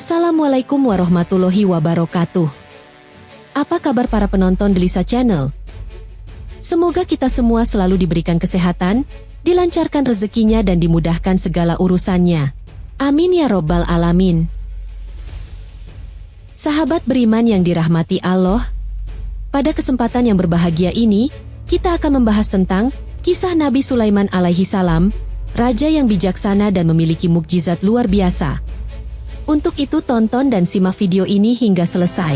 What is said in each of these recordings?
Assalamualaikum warahmatullahi wabarakatuh. Apa kabar para penonton Delisa Channel? Semoga kita semua selalu diberikan kesehatan, dilancarkan rezekinya dan dimudahkan segala urusannya. Amin ya robbal alamin. Sahabat beriman yang dirahmati Allah, pada kesempatan yang berbahagia ini, kita akan membahas tentang kisah Nabi Sulaiman alaihi salam, raja yang bijaksana dan memiliki mukjizat luar biasa. Untuk itu tonton dan simak video ini hingga selesai.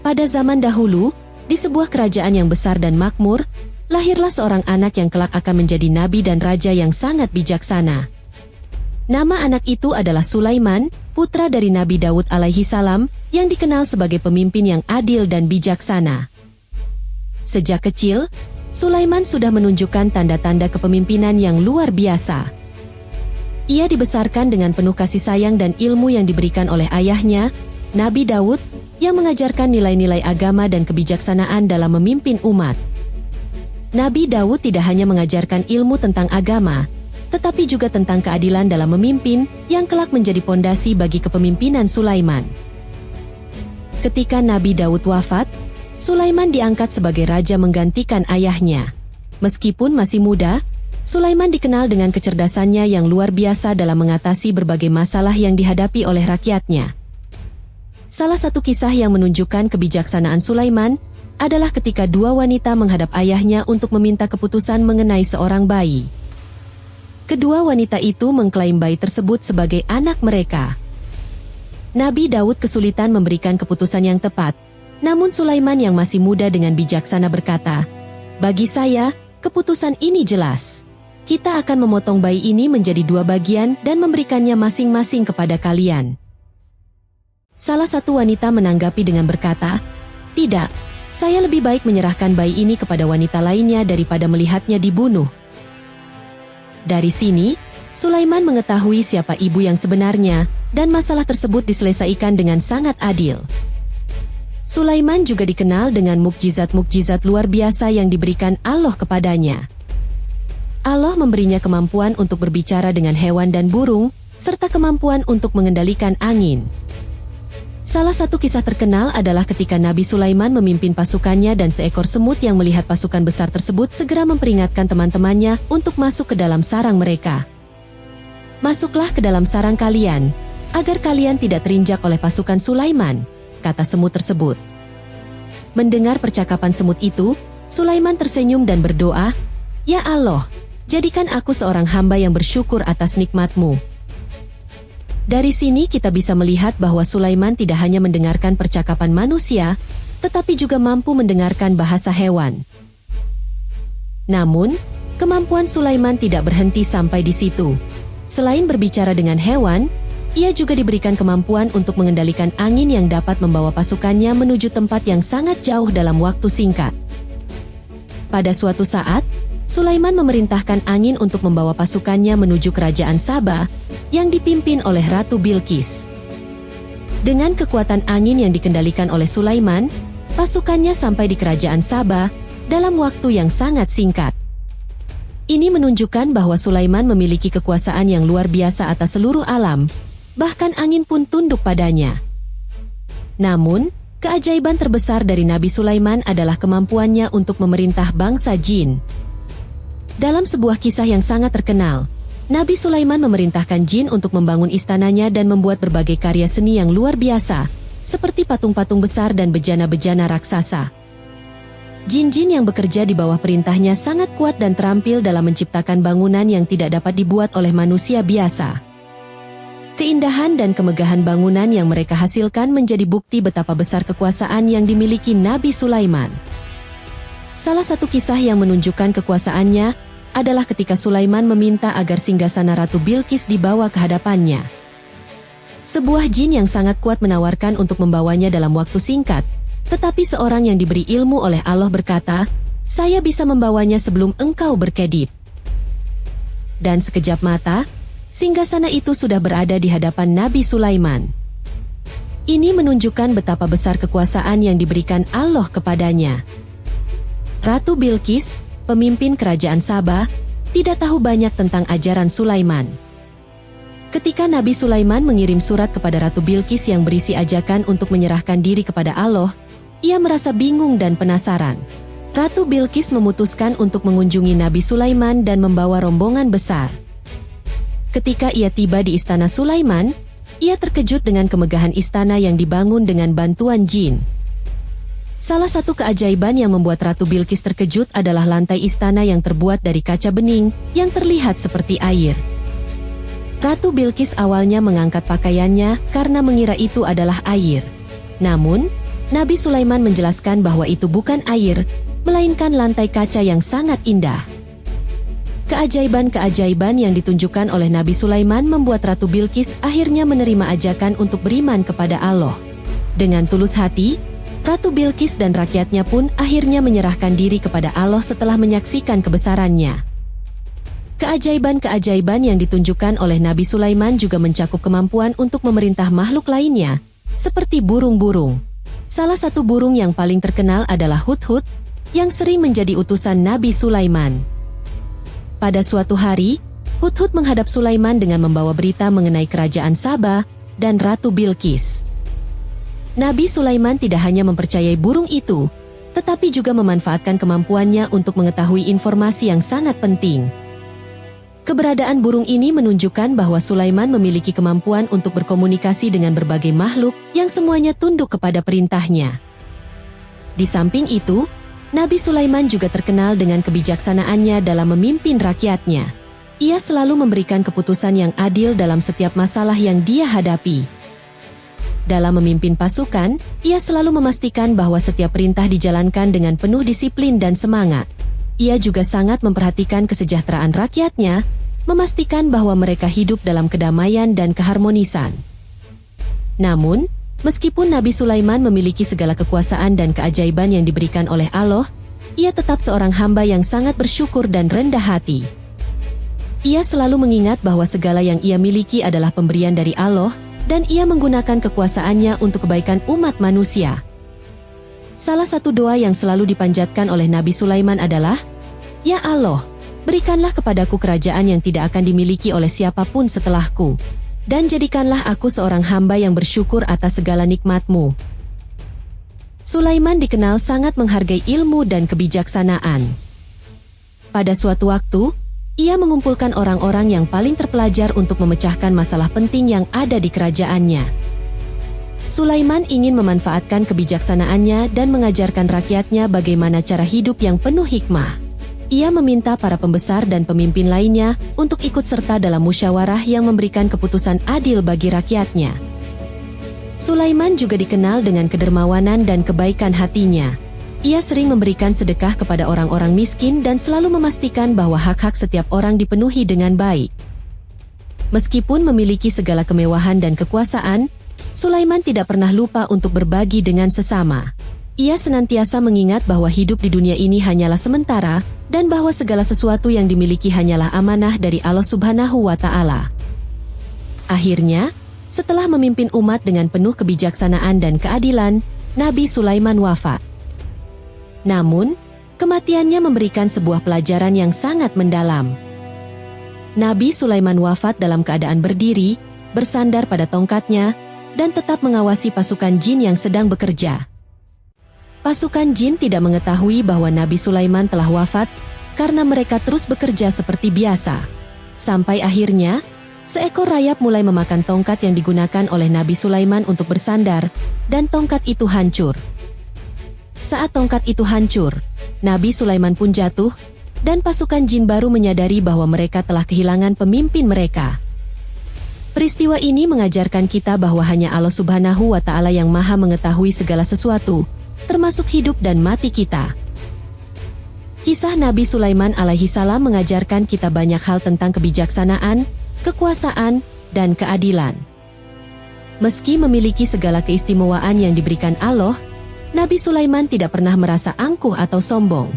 Pada zaman dahulu, di sebuah kerajaan yang besar dan makmur, lahirlah seorang anak yang kelak akan menjadi nabi dan raja yang sangat bijaksana. Nama anak itu adalah Sulaiman, putra dari Nabi Daud alaihi salam, yang dikenal sebagai pemimpin yang adil dan bijaksana. Sejak kecil, Sulaiman sudah menunjukkan tanda-tanda kepemimpinan yang luar biasa. Ia dibesarkan dengan penuh kasih sayang dan ilmu yang diberikan oleh ayahnya, Nabi Daud, yang mengajarkan nilai-nilai agama dan kebijaksanaan dalam memimpin umat. Nabi Daud tidak hanya mengajarkan ilmu tentang agama, tetapi juga tentang keadilan dalam memimpin yang kelak menjadi pondasi bagi kepemimpinan Sulaiman. Ketika Nabi Daud wafat, Sulaiman diangkat sebagai raja menggantikan ayahnya. Meskipun masih muda, Sulaiman dikenal dengan kecerdasannya yang luar biasa dalam mengatasi berbagai masalah yang dihadapi oleh rakyatnya. Salah satu kisah yang menunjukkan kebijaksanaan Sulaiman adalah ketika dua wanita menghadap ayahnya untuk meminta keputusan mengenai seorang bayi. Kedua wanita itu mengklaim bayi tersebut sebagai anak mereka. Nabi Daud kesulitan memberikan keputusan yang tepat. Namun Sulaiman yang masih muda dengan bijaksana berkata, "Bagi saya, keputusan ini jelas. Kita akan memotong bayi ini menjadi dua bagian dan memberikannya masing-masing kepada kalian." Salah satu wanita menanggapi dengan berkata, "Tidak, saya lebih baik menyerahkan bayi ini kepada wanita lainnya daripada melihatnya dibunuh." Dari sini, Sulaiman mengetahui siapa ibu yang sebenarnya dan masalah tersebut diselesaikan dengan sangat adil. Sulaiman juga dikenal dengan mukjizat-mukjizat luar biasa yang diberikan Allah kepadanya. Allah memberinya kemampuan untuk berbicara dengan hewan dan burung, serta kemampuan untuk mengendalikan angin. Salah satu kisah terkenal adalah ketika Nabi Sulaiman memimpin pasukannya dan seekor semut yang melihat pasukan besar tersebut segera memperingatkan teman-temannya untuk masuk ke dalam sarang mereka. "Masuklah ke dalam sarang kalian, agar kalian tidak terinjak oleh pasukan Sulaiman," kata semut tersebut. Mendengar percakapan semut itu, Sulaiman tersenyum dan berdoa, "Ya Allah, jadikan aku seorang hamba yang bersyukur atas nikmat-Mu." Dari sini kita bisa melihat bahwa Sulaiman tidak hanya mendengarkan percakapan manusia, tetapi juga mampu mendengarkan bahasa hewan. Namun, kemampuan Sulaiman tidak berhenti sampai di situ. Selain berbicara dengan hewan, ia juga diberikan kemampuan untuk mengendalikan angin yang dapat membawa pasukannya menuju tempat yang sangat jauh dalam waktu singkat. Pada suatu saat, Sulaiman memerintahkan angin untuk membawa pasukannya menuju kerajaan Saba yang dipimpin oleh Ratu Bilqis. Dengan kekuatan angin yang dikendalikan oleh Sulaiman, pasukannya sampai di kerajaan Saba dalam waktu yang sangat singkat. Ini menunjukkan bahwa Sulaiman memiliki kekuasaan yang luar biasa atas seluruh alam. Bahkan angin pun tunduk padanya. Namun, keajaiban terbesar dari Nabi Sulaiman adalah kemampuannya untuk memerintah bangsa jin. Dalam sebuah kisah yang sangat terkenal, Nabi Sulaiman memerintahkan jin untuk membangun istananya dan membuat berbagai karya seni yang luar biasa, seperti patung-patung besar dan bejana-bejana raksasa. Jin-jin yang bekerja di bawah perintahnya sangat kuat dan terampil dalam menciptakan bangunan yang tidak dapat dibuat oleh manusia biasa. Keindahan dan kemegahan bangunan yang mereka hasilkan menjadi bukti betapa besar kekuasaan yang dimiliki Nabi Sulaiman. Salah satu kisah yang menunjukkan kekuasaannya adalah ketika Sulaiman meminta agar singgasana Ratu Bilqis dibawa ke hadapannya. Sebuah jin yang sangat kuat menawarkan untuk membawanya dalam waktu singkat, tetapi seorang yang diberi ilmu oleh Allah berkata, "Saya bisa membawanya sebelum engkau berkedip." Dan sekejap mata, singgasana itu sudah berada di hadapan Nabi Sulaiman. Ini menunjukkan betapa besar kekuasaan yang diberikan Allah kepadanya. Ratu Bilqis, pemimpin kerajaan Sabah, tidak tahu banyak tentang ajaran Sulaiman. Ketika Nabi Sulaiman mengirim surat kepada Ratu Bilqis yang berisi ajakan untuk menyerahkan diri kepada Allah, ia merasa bingung dan penasaran. Ratu Bilqis memutuskan untuk mengunjungi Nabi Sulaiman dan membawa rombongan besar. Ketika ia tiba di istana Sulaiman, ia terkejut dengan kemegahan istana yang dibangun dengan bantuan jin. Salah satu keajaiban yang membuat Ratu Bilqis terkejut adalah lantai istana yang terbuat dari kaca bening yang terlihat seperti air. Ratu Bilqis awalnya mengangkat pakaiannya karena mengira itu adalah air. Namun, Nabi Sulaiman menjelaskan bahwa itu bukan air, melainkan lantai kaca yang sangat indah. Keajaiban-keajaiban yang ditunjukkan oleh Nabi Sulaiman membuat Ratu Bilqis akhirnya menerima ajakan untuk beriman kepada Allah. Dengan tulus hati, Ratu Bilqis dan rakyatnya pun akhirnya menyerahkan diri kepada Allah setelah menyaksikan kebesarannya. Keajaiban-keajaiban yang ditunjukkan oleh Nabi Sulaiman juga mencakup kemampuan untuk memerintah makhluk lainnya, seperti burung-burung. Salah satu burung yang paling terkenal adalah Hudhud, yang sering menjadi utusan Nabi Sulaiman. Pada suatu hari, Hudhud menghadap Sulaiman dengan membawa berita mengenai kerajaan Sabah dan Ratu Bilqis. Nabi Sulaiman tidak hanya mempercayai burung itu, tetapi juga memanfaatkan kemampuannya untuk mengetahui informasi yang sangat penting. Keberadaan burung ini menunjukkan bahwa Sulaiman memiliki kemampuan untuk berkomunikasi dengan berbagai makhluk yang semuanya tunduk kepada perintahnya. Di samping itu, Nabi Sulaiman juga terkenal dengan kebijaksanaannya dalam memimpin rakyatnya. Ia selalu memberikan keputusan yang adil dalam setiap masalah yang dia hadapi. Dalam memimpin pasukan, ia selalu memastikan bahwa setiap perintah dijalankan dengan penuh disiplin dan semangat. Ia juga sangat memperhatikan kesejahteraan rakyatnya, memastikan bahwa mereka hidup dalam kedamaian dan keharmonisan. Namun, meskipun Nabi Sulaiman memiliki segala kekuasaan dan keajaiban yang diberikan oleh Allah, ia tetap seorang hamba yang sangat bersyukur dan rendah hati. Ia selalu mengingat bahwa segala yang ia miliki adalah pemberian dari Allah, dan ia menggunakan kekuasaannya untuk kebaikan umat manusia. Salah satu doa yang selalu dipanjatkan oleh Nabi Sulaiman adalah, "Ya Allah, berikanlah kepadaku kerajaan yang tidak akan dimiliki oleh siapapun setelahku. Dan jadikanlah aku seorang hamba yang bersyukur atas segala nikmat-Mu." Sulaiman dikenal sangat menghargai ilmu dan kebijaksanaan. Pada suatu waktu, ia mengumpulkan orang-orang yang paling terpelajar untuk memecahkan masalah penting yang ada di kerajaannya. Sulaiman ingin memanfaatkan kebijaksanaannya dan mengajarkan rakyatnya bagaimana cara hidup yang penuh hikmah. Ia meminta para pembesar dan pemimpin lainnya untuk ikut serta dalam musyawarah yang memberikan keputusan adil bagi rakyatnya. Sulaiman juga dikenal dengan kedermawanan dan kebaikan hatinya. Ia sering memberikan sedekah kepada orang-orang miskin dan selalu memastikan bahwa hak-hak setiap orang dipenuhi dengan baik. Meskipun memiliki segala kemewahan dan kekuasaan, Sulaiman tidak pernah lupa untuk berbagi dengan sesama. Ia senantiasa mengingat bahwa hidup di dunia ini hanyalah sementara, dan bahwa segala sesuatu yang dimiliki hanyalah amanah dari Allah Subhanahu wa Ta'ala. Akhirnya, setelah memimpin umat dengan penuh kebijaksanaan dan keadilan, Nabi Sulaiman wafat. Namun, kematiannya memberikan sebuah pelajaran yang sangat mendalam. Nabi Sulaiman wafat dalam keadaan berdiri, bersandar pada tongkatnya, dan tetap mengawasi pasukan jin yang sedang bekerja. Pasukan jin tidak mengetahui bahwa Nabi Sulaiman telah wafat karena mereka terus bekerja seperti biasa. Sampai akhirnya, seekor rayap mulai memakan tongkat yang digunakan oleh Nabi Sulaiman untuk bersandar, dan tongkat itu hancur. Saat tongkat itu hancur, Nabi Sulaiman pun jatuh, dan pasukan jin baru menyadari bahwa mereka telah kehilangan pemimpin mereka. Peristiwa ini mengajarkan kita bahwa hanya Allah Subhanahu wa Ta'ala yang Maha mengetahui segala sesuatu, termasuk hidup dan mati kita. Kisah Nabi Sulaiman alaihi salam mengajarkan kita banyak hal tentang kebijaksanaan, kekuasaan, dan keadilan. Meski memiliki segala keistimewaan yang diberikan Allah, Nabi Sulaiman tidak pernah merasa angkuh atau sombong.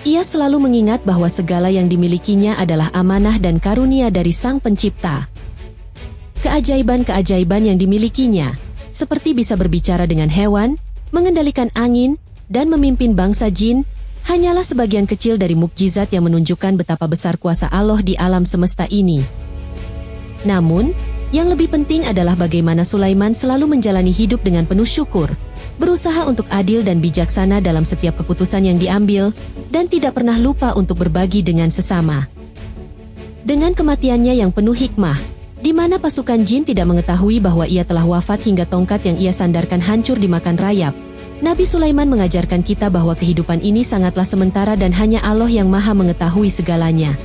Ia selalu mengingat bahwa segala yang dimilikinya adalah amanah dan karunia dari Sang Pencipta. Keajaiban-keajaiban yang dimilikinya, seperti bisa berbicara dengan hewan, mengendalikan angin, dan memimpin bangsa jin, hanyalah sebagian kecil dari mukjizat yang menunjukkan betapa besar kuasa Allah di alam semesta ini. Namun, yang lebih penting adalah bagaimana Sulaiman selalu menjalani hidup dengan penuh syukur, berusaha untuk adil dan bijaksana dalam setiap keputusan yang diambil, dan tidak pernah lupa untuk berbagi dengan sesama. Dengan kematiannya yang penuh hikmah, di mana pasukan jin tidak mengetahui bahwa ia telah wafat hingga tongkat yang ia sandarkan hancur dimakan rayap, Nabi Sulaiman mengajarkan kita bahwa kehidupan ini sangatlah sementara dan hanya Allah yang Maha mengetahui segalanya.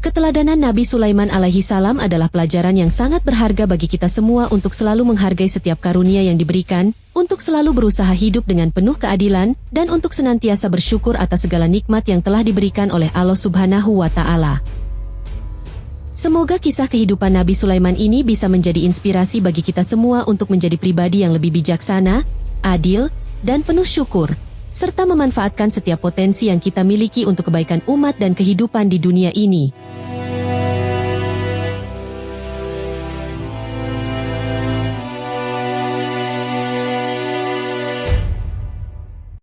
Keteladanan Nabi Sulaiman alaihi salam adalah pelajaran yang sangat berharga bagi kita semua untuk selalu menghargai setiap karunia yang diberikan, untuk selalu berusaha hidup dengan penuh keadilan, dan untuk senantiasa bersyukur atas segala nikmat yang telah diberikan oleh Allah Subhanahu wa Ta'ala. Semoga kisah kehidupan Nabi Sulaiman ini bisa menjadi inspirasi bagi kita semua untuk menjadi pribadi yang lebih bijaksana, adil, dan penuh syukur, serta memanfaatkan setiap potensi yang kita miliki untuk kebaikan umat dan kehidupan di dunia ini.